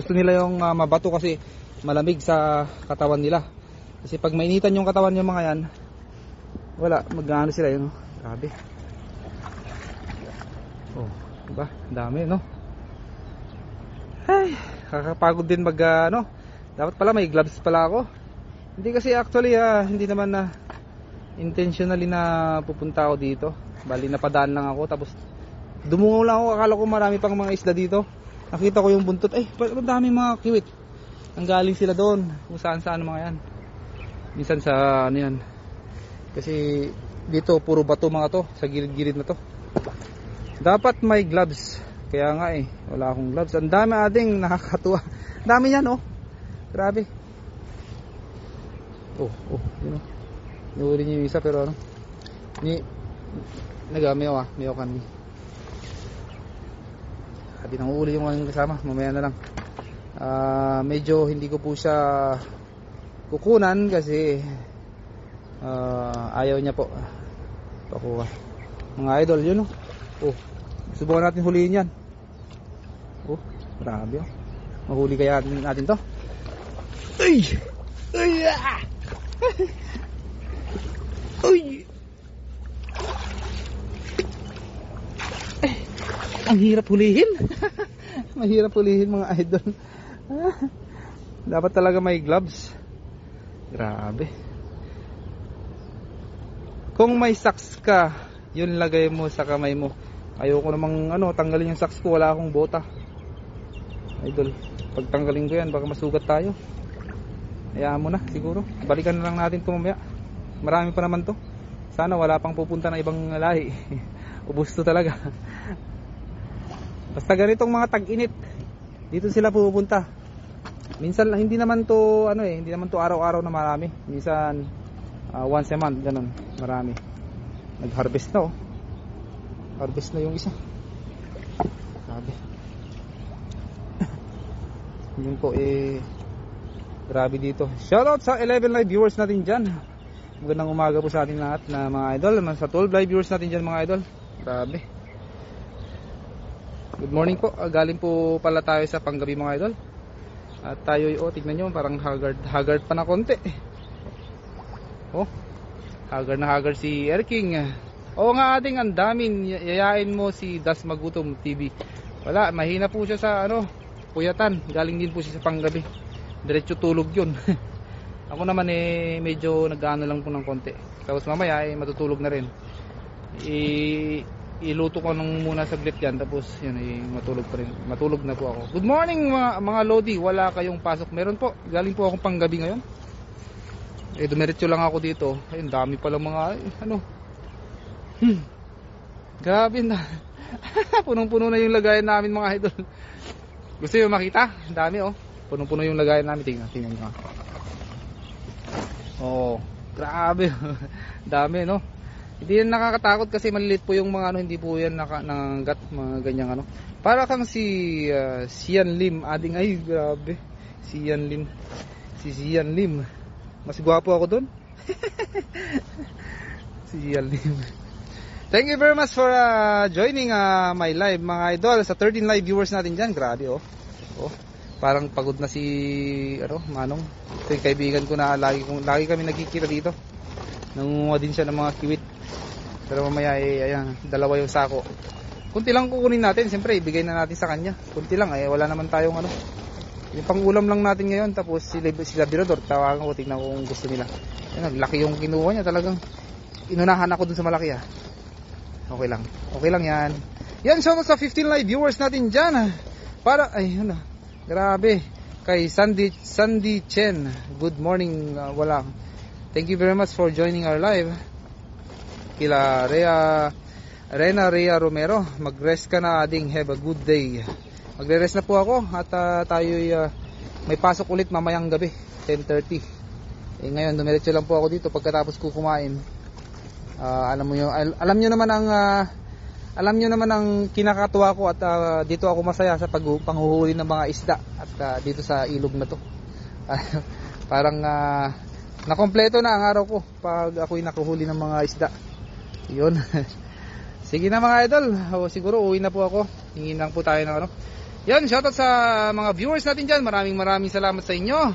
Gusto nila yung mabato kasi malamig sa katawan nila. Kasi pag mainitan yung katawan yung mga yan, wala, mag-ano sila yun. Grabe. Oh, diba? Dami, no? Ay, kakapagod din mag ano. Dapat pala may gloves pala ako. Hindi kasi actually hindi naman na intentionally na pupunta ako dito. Bali napadaan lang ako tapos dumungaw lang ako, akala ko marami pang mga isda dito. Nakita ko yung buntot, ay, daming mga kiwit. Ang galing sila doon, kung saan saan mga yan. Minsan sa ano yan. Kasi dito puro bato mga to, sa gilid-gilid na to. Dapat may gloves. Kaya nga wala akong gloves. Ang dami ading, nakakatuwa. Dami yan Grabe. Yun Nahuli niyo yung isa pero ano. Mayaw kami. Hindi nang uuli yung aking kasama. Mamaya na lang. Medyo hindi ko po siya kukunan kasi ayaw niya po pakuha. Mga idol yun subukan natin huliin yan. Grabe mahuli kaya natin to. Ay! Ang hirap hulihin. Mahirap hulihin mga idol. Dapat talaga may gloves. Grabe. Kung may socks ka, yun lagay mo sa kamay mo. Ayoko namang tanggalin yung socks ko, wala akong bota. Idol, pag tanggalin ko yan baka masugat tayo. Hayaan mo na siguro. Balikan na lang natin ito mamaya. Marami pa naman to. Sana wala pang pupunta na ibang lahi. Ubus to talaga. Basta ganitong mga tag-init, dito sila pupunta. Minsan hindi naman to hindi naman to araw-araw na marami. Minsan once a month ganun, marami. Nag-harvest na Harvest na yung isa. Grabe. Yun po grabe dito. Shoutout sa 11 live viewers natin dyan. Magandang umaga po sa ating lahat na mga idol. Sa 12 live viewers natin dyan mga idol. Grabe. Good morning po. Galing po pala tayo sa Panggabi mga idol. At tayo tignan nyo, parang haggard pa na konti. Haggard si Erking. Oo nga ating ang damin. Yayain mo si Das Magutom TV. Wala, mahina po siya sa puyatan. Galing din po siya sa Panggabi. Diretso tulog yun. Ako naman medyo nag-ano lang po ng konti. Tapos mamaya matutulog na rin. Iluto ko muna saglit yan. Tapos yun matulog pa rin. Matulog na po ako. Good morning mga Lodi. Wala kayong pasok. Meron po. Galing po akong Panggabi ngayon. Dumiretso lang ako dito. Ayun, dami palang mga grabe na. Punong-puno na yung lagayan namin mga idol. Gusto nyo makita? Dami punong-puno yung lagayan namin. Tingnan nyo. Grabe. Dami Hindi yan nakakatakot kasi maliliit po yung mga hindi po yan nangangat mga ganyang Para kang si Sian Lim ading grabe. Sian Lim. Si Sian Lim. Mas gwapo ako doon. Si Sian Lim. Thank you very much for joining my live mga idol. Sa 13 live viewers natin dyan. Grabe parang pagod na si Manong. Ito yung kaibigan ko na lagi kami nagkikita dito. Nangunguha din siya ng mga kiwit. Pero mamaya ayan, dalawa yung sako. Kunti lang kukunin natin. Siyempre ibigay na natin sa kanya. Kunti lang wala naman tayong yung pangulam lang natin ngayon. Tapos si Labirador, tawagan ko, tignan ko kung gusto nila. Naglaki yung kinuha niya. Talagang inunahan ako dun sa malaki Okay lang yan. Yan, so sa 15 live viewers natin dyan. Para, grabe. Kay Sandy Chen, good morning. Thank you very much for joining our live. Kila Rena Romero, mag-rest ka na ading, have a good day. Magre-rest na po ako at tayo'y may pasok ulit mamayang gabi, 10:30. Ngayon, dumiretso lang po ako dito pagkatapos ko kumain. Alam niyo naman ang kinakatuwa ko at dito ako masaya sa panghuhuli ng mga isda at dito sa ilog na to. Parang nakompleto na ang araw ko pag ako'y nakuhuli ng mga isda. Yun. Sige na mga idol, siguro uwi na po ako. Hingin lang po tayo ng Yan, shoutout sa mga viewers natin dyan. Maraming salamat sa inyo.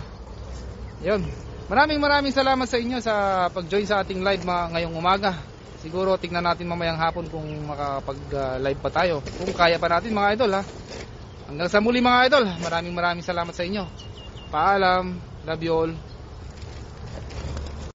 Yan. Maraming salamat sa inyo sa pag-join sa ating live ngayong umaga. Siguro tignan natin mamayang hapon kung makapag-live pa tayo. Kung kaya pa natin mga idol ha. Hanggang sa muli mga idol. Maraming salamat sa inyo. Paalam. Love you all.